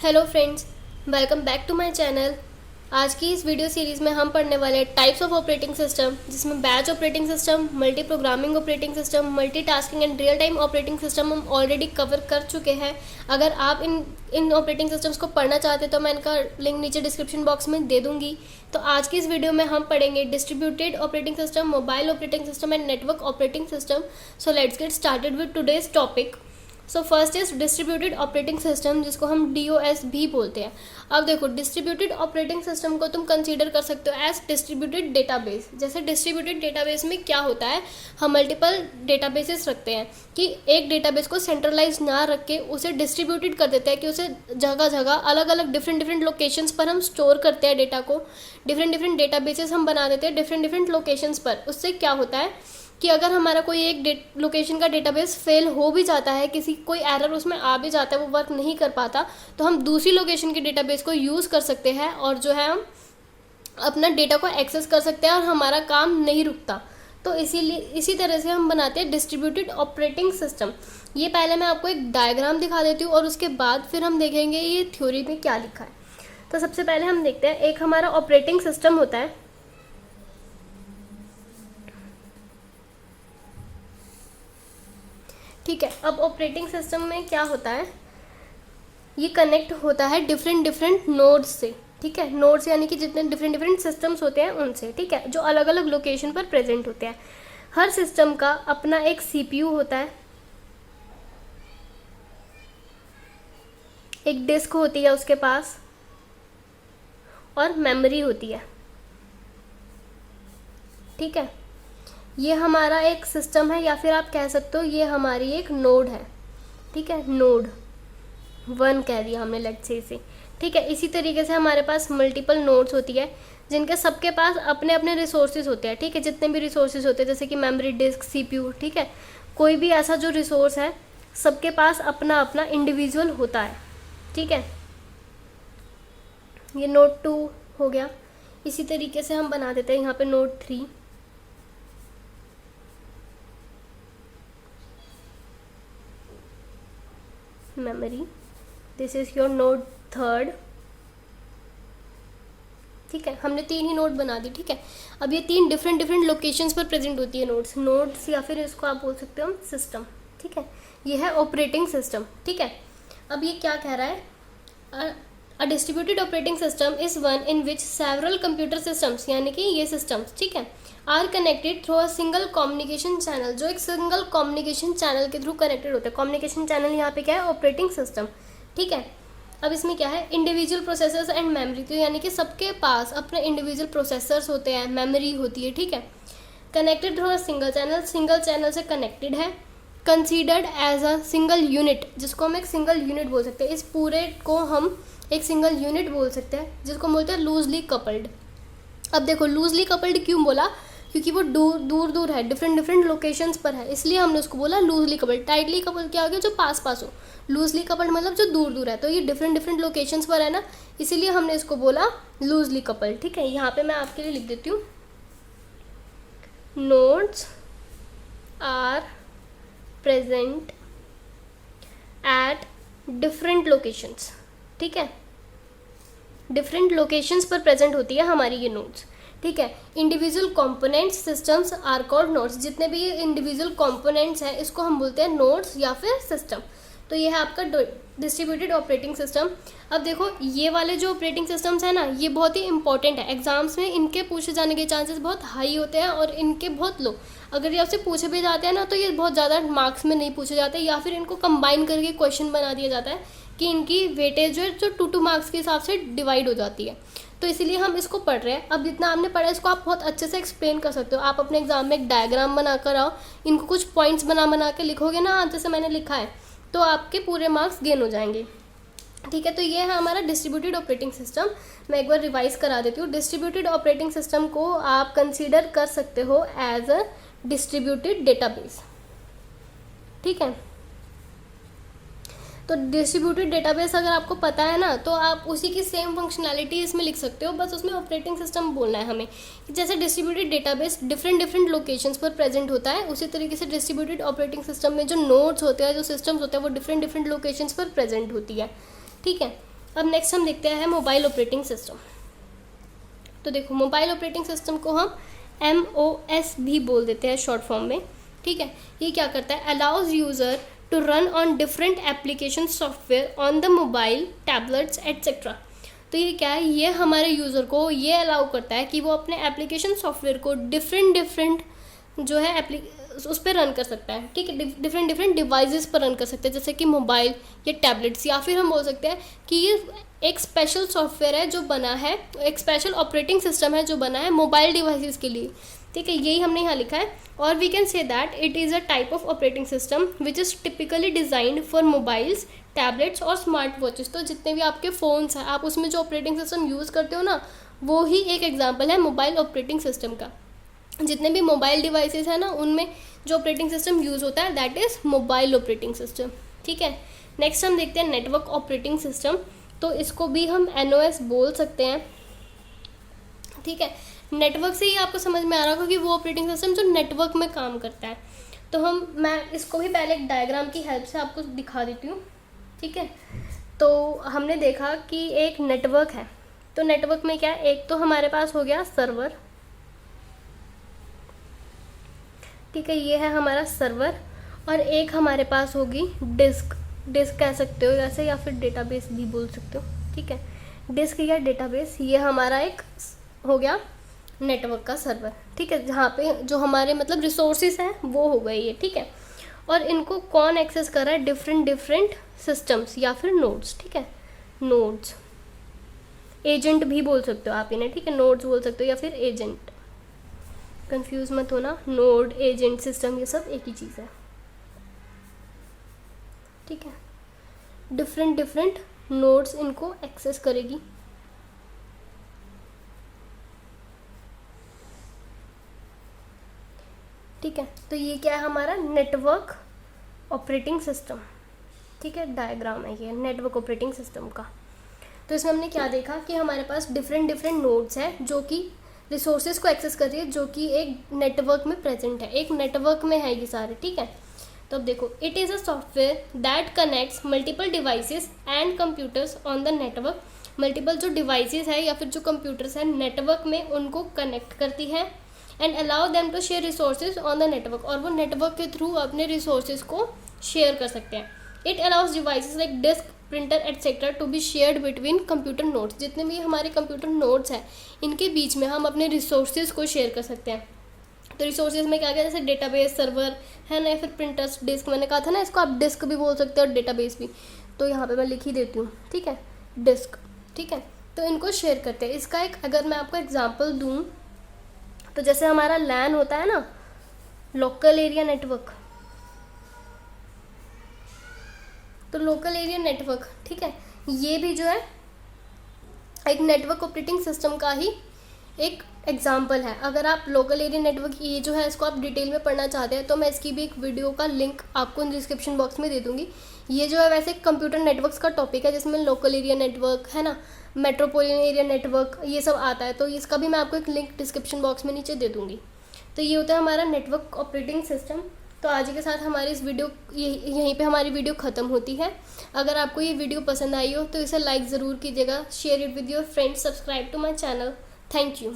Hello friends, welcome back to my channel. आज की इस वीडियो सीरीज़ में हम पढ़ने वाले हैं टाइप्स ऑफ ऑपरेटिंग सिस्टम, जिसमें batch operating system, multi programming operating system, multi tasking and real time operating system हम ऑलरेडी कवर कर चुके हैं। अगर आप इन ऑपरेटिंग सिस्टम्स को पढ़ना चाहते हैं तो मैं इनका लिंक नीचे डिस्क्रिप्शन बॉक्स में दे दूँगी। तो आज की इस वीडियो में हम पढ़ेंगे distributed operating system, mobile operating system and network operating system. So let's get started with today's topic. So first is distributed operating system, जिसको हम DOS भी बोलते हैं। अब देखो, डिस्ट्रीब्यूटेड ऑपरेटिंग सिस्टम को तुम कंसीडर कर सकते हो एज डिस्ट्रीब्यूटेड डेटाबेस। जैसे डिस्ट्रीब्यूटेड डेटाबेस में क्या होता है, हम मल्टीपल डेटाबेसेस रखते हैं कि एक डेटाबेस को सेंट्रलाइज ना रख के उसे डिस्ट्रीब्यूटेड कर देते हैं, कि उसे जगह जगह अलग अलग डिफरेंट लोकेशंस पर हम स्टोर करते हैं डेटा को। डिफरेंट डेटाबेसेस हम बना देते हैं डिफरेंट लोकेशंस पर। उससे क्या होता है कि अगर हमारा कोई एक लोकेशन का डेटाबेस फेल हो भी जाता है, कोई एरर उसमें आ भी जाता है, वो वर्क नहीं कर पाता, तो हम दूसरी लोकेशन के डेटाबेस को यूज़ कर सकते हैं और जो है हम अपना डेटा को एक्सेस कर सकते हैं और हमारा काम नहीं रुकता। तो इसी तरह से हम बनाते हैं डिस्ट्रीब्यूटेड ऑपरेटिंग सिस्टम। ये पहले मैं आपको एक डायग्राम दिखा देती हूँ और उसके बाद फिर हम देखेंगे ये थ्योरी में क्या लिखा है। तो सबसे पहले हम देखते हैं, एक हमारा ऑपरेटिंग सिस्टम होता है। ठीक है, अब ऑपरेटिंग सिस्टम में क्या होता है, ये कनेक्ट होता है डिफरेंट नोड्स से। ठीक है, नोड्स यानी कि जितने डिफरेंट सिस्टम्स होते हैं उनसे, ठीक है, जो अलग अलग लोकेशन पर प्रेजेंट होते हैं। हर सिस्टम का अपना एक CPU होता है, एक डिस्क होती है उसके पास, और मेमोरी होती है। ठीक है, ये हमारा एक सिस्टम है, या फिर आप कह सकते हो ये हमारी एक नोड है। ठीक है, नोड 1 कह दिया हमने, लेट्स से इसे। ठीक है, इसी तरीके से हमारे पास मल्टीपल नोड्स होती है, जिनके सबके पास अपने अपने रिसोर्सेज होते हैं। ठीक है, जितने भी रिसोर्सेज होते हैं, जैसे कि मेमोरी, डिस्क, CPU, ठीक है, कोई भी ऐसा जो रिसोर्स है, सबके पास अपना अपना इंडिविजुअल होता है। ठीक है, ये नोड 2 हो गया। इसी तरीके से हम बना देते हैं यहाँ पे node 3, memory, this is your node 3। ठीक है, हमने 3 ही नोड बना दी। ठीक है, अब ये 3 डिफरेंट लोकेशंस पर प्रेजेंट होती है नोड्स, या फिर इसको आप बोल सकते हो सिस्टम। ठीक है, ये है ऑपरेटिंग सिस्टम। ठीक है, अब ये क्या कह रहा है, a distributed operating system is one in which several computer systems, यानी कि ये सिस्टम्स, ठीक है, are connected through a single communication channel, जो एक सिंगल कम्युनिकेशन चैनल के थ्रू कनेक्टेड होते हैं। कम्युनिकेशन चैनल यहाँ पे क्या है, ऑपरेटिंग सिस्टम। ठीक है, अब इसमें क्या है, इंडिविजुअल प्रोसेसर्स एंड मेमोरी, तो यानी कि सबके पास अपने इंडिविजुअल प्रोसेसर्स होते हैं, मेमोरी होती है। ठीक है, connected through a single channel से कनेक्टेड है। Considered as a single unit, जिसको हम एक सिंगल यूनिट बोल सकते हैं। इस पूरे को हम एक सिंगल यूनिट बोल सकते हैं, जिसको बोलते हैं लूजली कपल्ड। अब देखो, लूजली कपल्ड क्यों बोला, क्योंकि वो दूर है, डिफरेंट लोकेशंस पर है, इसलिए हमने उसको बोला लूजली कपल्ड। टाइटली कपल्ड क्या हो गया, जो पास हो। लूजली कपल्ड मतलब जो दूर है, तो ये डिफरेंट लोकेशंस पर है ना, इसीलिए हमने इसको बोला लूजली कपल्ड। ठीक है, यहाँ पे मैं आपके लिए लिख देती हूँ, nodes are present at different locations. ठीक है, डिफरेंट लोकेशंस पर प्रेजेंट होती है हमारी ये नोड्स। ठीक है, individual components systems are called nodes. जितने भी ये इंडिविजुअल कंपोनेंट्स हैं, इसको हम बोलते हैं नोड्स या फिर सिस्टम। तो ये है आपका डिस्ट्रीब्यूटेड ऑपरेटिंग सिस्टम। अब देखो, ये वाले जो ऑपरेटिंग सिस्टम्स हैं ना, ये बहुत ही इंपॉर्टेंट है। एग्जाम्स में इनके पूछे जाने के चांसेस बहुत हाई होते हैं और इनके बहुत लो। अगर ये आपसे पूछे भी जाते हैं ना, तो ये बहुत ज़्यादा मार्क्स में नहीं पूछे जाते, या फिर इनको कंबाइन करके क्वेश्चन बना दिया जाता है कि इनकी वेटेज जो 2 मार्क्स के हिसाब से डिवाइड हो जाती है। तो इसीलिए हम इसको पढ़ रहे हैं। अब जितना आपने पढ़ा, इसको आप बहुत अच्छे से एक्सप्लेन कर सकते हो। आप अपने एग्जाम में एक डायग्राम बनाकर आओ, इनको कुछ पॉइंट्स बना के लिखोगे ना, जैसे मैंने लिखा है, तो आपके पूरे मार्क्स गेन हो जाएंगे। ठीक है, तो ये है हमारा डिस्ट्रीब्यूटेड ऑपरेटिंग सिस्टम। मैं एक बार रिवाइज करा देती हूँ। डिस्ट्रीब्यूटेड ऑपरेटिंग सिस्टम को आप कंसीडर कर सकते हो एज अ डिस्ट्रीब्यूटेड डेटाबेस। ठीक है, तो डिस्ट्रीब्यूटेड डेटाबेस अगर आपको पता है ना, तो आप उसी की सेम फंक्शनैलिटी इसमें लिख सकते हो, बस उसमें ऑपरेटिंग सिस्टम बोलना है हमें। जैसे डिस्ट्रीब्यूटेड डेटाबेस डिफरेंट लोकेशंस पर प्रेजेंट होता है, उसी तरीके से डिस्ट्रीब्यूटेड ऑपरेटिंग सिस्टम में जो नोड्स होते हैं, जो सिस्टम्स होते हैं, वो डिफरेंट लोकेशंस पर प्रेजेंट होती है। ठीक है, अब नेक्स्ट हम देखते हैं मोबाइल ऑपरेटिंग सिस्टम। तो देखो मोबाइल ऑपरेटिंग सिस्टम को हम MOS भी बोल देते हैं शॉर्ट फॉर्म में, ठीक है। ये क्या करता है, allows user to run on different application software on the mobile, tablets etcetera. तो ये क्या है, ये हमारे यूज़र को ये अलाउ करता है कि वो अपने एप्लीकेशन सॉफ्टवेयर को डिफरेंट जो है उस पर रन कर सकता है, ठीक है। डिफरेंट डिवाइसेस पर रन कर सकते हैं, जैसे कि मोबाइल या टैबलेट्स, या फिर हम बोल सकते हैं कि ये एक स्पेशल सॉफ्टवेयर है जो बना है, एक स्पेशल ऑपरेटिंग सिस्टम है जो बना है मोबाइल डिवाइसेस के लिए, ठीक है। यही हमने यहाँ लिखा है। और we can say that it is a type of operating system which is typically designed for mobiles, tablets और स्मार्ट वॉचेस। तो जितने भी आपके फ़ोन्स हैं, आप उसमें जो ऑपरेटिंग सिस्टम यूज़ करते हो ना, वो ही एक एग्जाम्पल है मोबाइल ऑपरेटिंग सिस्टम का। जितने भी मोबाइल डिवाइसेस हैं ना, उनमें जो ऑपरेटिंग सिस्टम यूज़ होता है that is mobile operating system, ठीक है। नेक्स्ट हम देखते हैं नेटवर्क ऑपरेटिंग सिस्टम। तो इसको भी हम NOS बोल सकते हैं, ठीक है। नेटवर्क से ही आपको समझ में आ रहा होगा कि वो ऑपरेटिंग सिस्टम जो नेटवर्क में काम करता है। तो मैं इसको भी पहले एक डायग्राम की हेल्प से आपको दिखा देती हूँ, ठीक है। तो हमने देखा कि एक नेटवर्क है, तो नेटवर्क में क्या है, एक तो हमारे पास हो गया सर्वर, ठीक है, ये है हमारा सर्वर, और एक हमारे पास होगी डिस्क कह सकते हो जैसे, या फिर डेटाबेस भी बोल सकते हो, ठीक है। डिस्क या डेटाबेस, ये हमारा एक हो गया नेटवर्क का सर्वर, ठीक है, जहाँ पे जो हमारे मतलब रिसोर्सेज हैं वो हो गए ये, ठीक है। और इनको कौन एक्सेस कर रहा है, डिफरेंट सिस्टम्स या फिर नोड्स, ठीक है। नोड्स, एजेंट भी बोल सकते हो आप इन्हें, ठीक है, नोड्स बोल सकते हो या फिर एजेंट, कंफ्यूज मत होना, नोड, एजेंट, सिस्टम, ये सब एक ही चीज़ है, ठीक है। डिफरेंट नोड्स इनको एक्सेस करेगी, ठीक है। तो ये क्या है, हमारा नेटवर्क ऑपरेटिंग सिस्टम, ठीक है। डायग्राम है ये नेटवर्क ऑपरेटिंग सिस्टम का। तो इसमें हमने क्या देखा कि हमारे पास डिफरेंट नोड्स हैं जो कि रिसोर्सेज को एक्सेस कर रही है, जो कि एक नेटवर्क में प्रेजेंट है, एक नेटवर्क में है ये सारे, ठीक है। तो अब देखो, it is a software that connects multiple devices and computers on the network. Multiple जो डिवाइसेस है या फिर जो कंप्यूटर्स हैं नेटवर्क में, उनको कनेक्ट करती है, and allow them to share resources on the network, और वो नेटवर्क के थ्रू अपने रिसोर्सेज को शेयर कर सकते हैं। It allows devices like disk, printer etcetera to be shared between computer nodes. जितने भी हमारे कंप्यूटर नोड्स हैं, इनके बीच में हम अपने रिसोर्सेज को शेयर कर सकते हैं। तो रिसोर्सेज में क्या क्या, जैसे डेटाबेस, सर्वर है ना, या फिर प्रिंटर्स, डिस्क, मैंने कहा था ना, इसको आप डिस्क भी बोल सकते हो और डेटाबेस भी। तो यहाँ पे मैं लिख ही देती हूँ, ठीक है, डिस्क, ठीक है। तो इनको शेयर करते हैं। इसका एक अगर मैं आपको एग्जांपल दूँ, तो जैसे हमारा LAN होता है ना, लोकल एरिया नेटवर्क, तो लोकल एरिया नेटवर्क, ठीक है, ये भी जो है एक नेटवर्क ऑपरेटिंग सिस्टम का ही एक एग्जाम्पल है। अगर आप लोकल एरिया नेटवर्क ये जो है इसको आप डिटेल में पढ़ना चाहते हैं, तो मैं इसकी भी एक वीडियो का लिंक आपको डिस्क्रिप्शन बॉक्स में दे दूँगी। ये जो है वैसे कंप्यूटर नेटवर्क्स का टॉपिक है, जिसमें लोकल एरिया नेटवर्क है ना, मेट्रोपोलियन एरिया नेटवर्क, ये सब आता है। तो इसका भी मैं आपको एक लिंक डिस्क्रिप्शन बॉक्स में नीचे दे दूँगी। तो ये होता है हमारा नेटवर्क ऑपरेटिंग सिस्टम। तो आज के साथ हमारी इस वीडियो यहीं पे हमारी वीडियो ख़त्म होती है। अगर आपको ये वीडियो पसंद आई हो तो इसे लाइक ज़रूर कीजिएगा, share it with your friends, subscribe to my channel. Thank you.